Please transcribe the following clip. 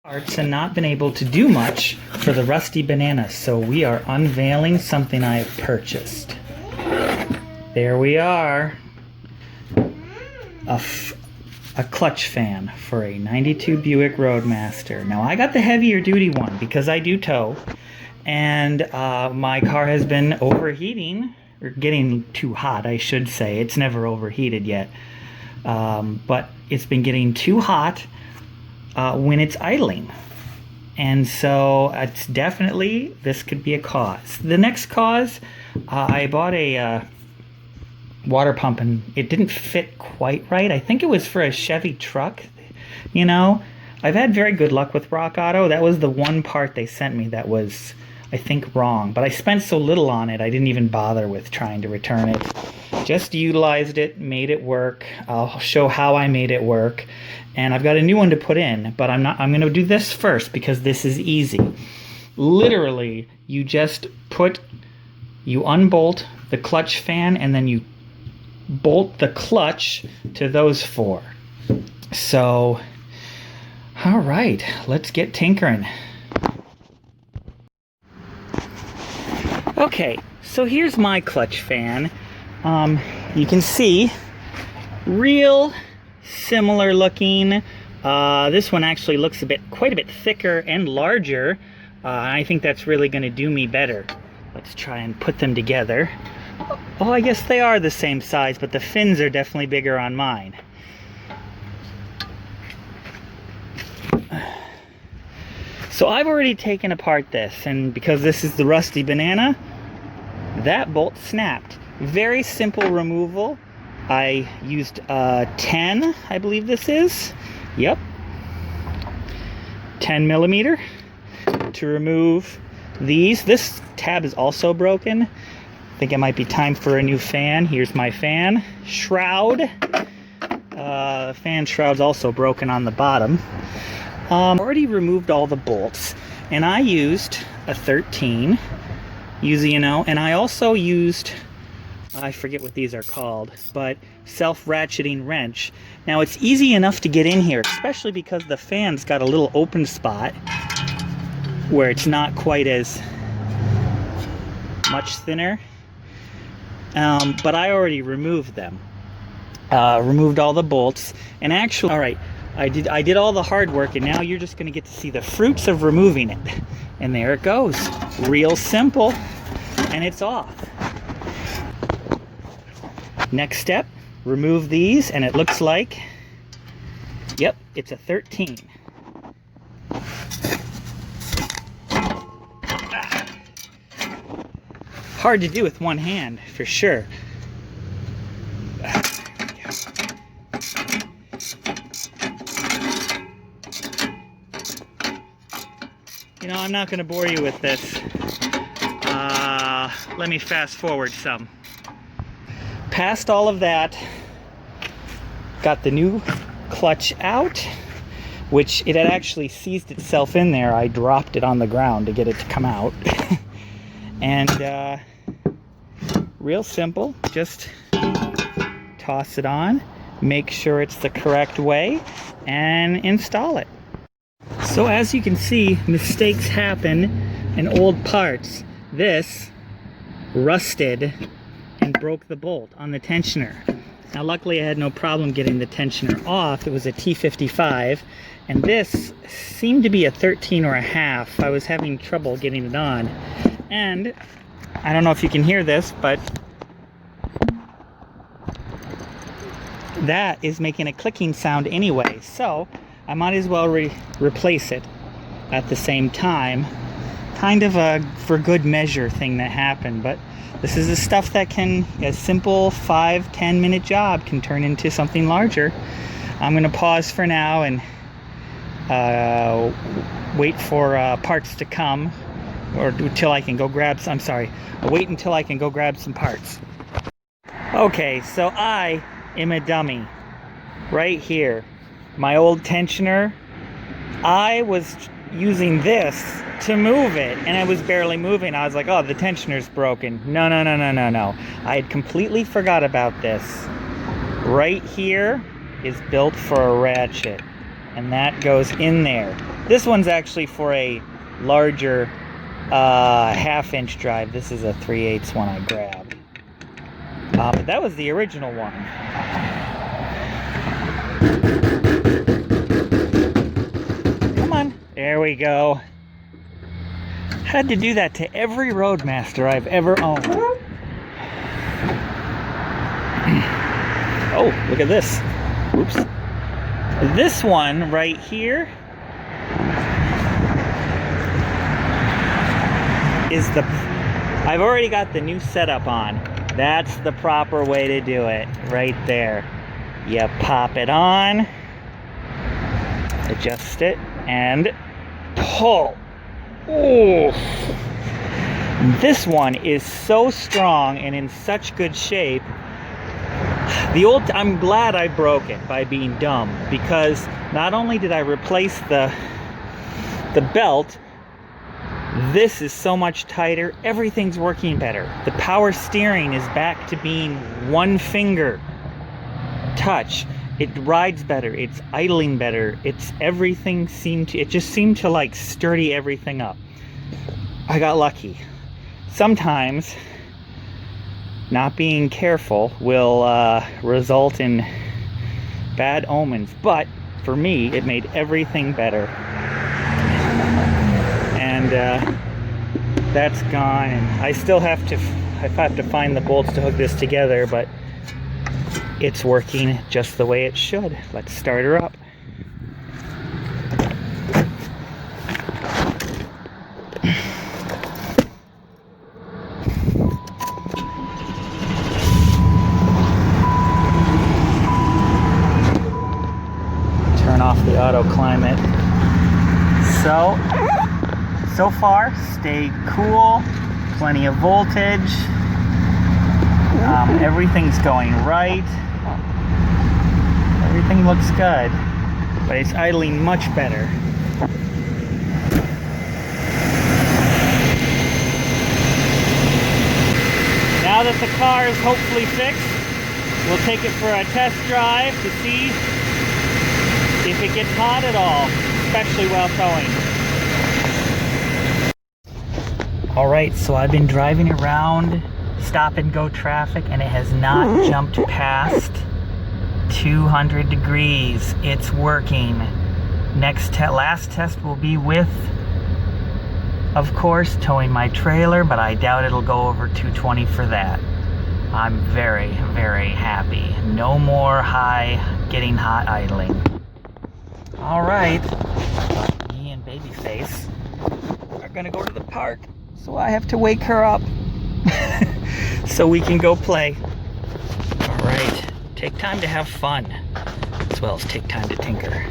Parts and not been able to do much for the rusty banana, so we are unveiling something I have purchased. There we are. A clutch fan for a 92 Buick Roadmaster. Now I got the heavier duty one because I do tow, and my car has been overheating, or getting too hot I should say. It's never overheated yet, but it's been getting too hot when it's idling, and so it's definitely, this could be a cause. The next cause, I bought a water pump and it didn't fit quite right. I think it was for a Chevy truck. You know, I've had very good luck with Rock Auto. That was the one part they sent me that was, I think, wrong, but I spent so little on it I didn't even bother with trying to return it. Just utilized it, made it work. I'll show how I made it work. And I've got a new one to put in, but I'm going to do this first because this is easy. Literally, you unbolt the clutch fan and then you bolt the clutch to those four. So, all right, let's get tinkering. Okay, so here's my clutch fan. You can see, real similar looking. This one actually looks quite a bit thicker and larger. I think that's really going to do me better. Let's try and put them together. Oh, I guess they are the same size, but the fins are definitely bigger on mine. So I've already taken apart this, and because this is the rusty banana, that bolt snapped. Very simple removal. I used 10, I believe this is. Yep. 10 millimeter to remove these. This tab is also broken. I think it might be time for a new fan. Here's my fan shroud. Fan shroud's also broken on the bottom. Already removed all the bolts, and I used a 13, and I also used, I forget what these are called, but self-ratcheting wrench. Now it's easy enough to get in here, especially because the fan's got a little open spot where it's not quite as much thinner. But I already removed them. Removed all the bolts, and actually, all right, I did all the hard work, and now you're just going to get to see the fruits of removing it. And there it goes. Real simple, and it's off. Next step, remove these, and it looks like, yep, it's a 13. Hard to do with one hand, for sure. You know, I'm not going to bore you with this. Let me fast forward some. Past all of that, got the new clutch out, which it had actually seized itself in there. I dropped it on the ground to get it to come out. And real simple, just toss it on, make sure it's the correct way, and install it. So as you can see, mistakes happen in old parts. This rusted and broke the bolt on the tensioner. Now luckily I had no problem getting the tensioner off. It was a T55, and this seemed to be a 13 or a half. I was having trouble getting it on, and I don't know if you can hear this, but that is making a clicking sound anyway, so I might as well replace it at the same time. Kind of a for good measure thing that happened, but this is the stuff that can, a simple 5-10 minute job can turn into something larger. I'm going to pause for now and wait for parts to come, or until I can go grab some, wait until I can go grab some parts. Okay, so I am a dummy. Right here, my old tensioner, I was using this to move it, and it was barely moving. I was like, oh, the tensioner's broken. No. I had completely forgot about this. Right here is built for a ratchet. and that goes in there. This one's actually for a larger half-inch drive. This is a 3/8 one I grabbed. But that was the original one. Come on. There we go. Had to do that to every Roadmaster I've ever owned. Oh, look at this. Oops. This one right here is the... I've already got the new setup on. That's the proper way to do it, right there. You pop it on, adjust it, and pull. Ooh. This one is so strong and in such good shape. I'm glad I broke it by being dumb, because not only did I replace the belt, this is so much tighter. Everything's working better. The power steering is back to being one finger touch. It rides better. It's idling better. It just seemed to like sturdy everything up. I got lucky. Sometimes not being careful will result in bad omens, but for me it made everything better. And that's gone, and I still have to find the bolts to hook this together, but it's working just the way it should. Let's start her up. Turn off the auto climate. So far, stayed cool, plenty of voltage, everything's going right, everything looks good, but it's idling much better. Now that the car is hopefully fixed, we'll take it for a test drive to see if it gets hot at all, especially while towing. Alright, so I've been driving around stop and go traffic, and it has not jumped past 200 degrees. It's working. Last test will be with, of course, towing my trailer, but I doubt it'll go over 220 for that. I'm very, very happy. No more getting hot idling. Alright, me and Babyface are gonna go to the park. So I have to wake her up so we can go play. All right, take time to have fun as well as take time to tinker.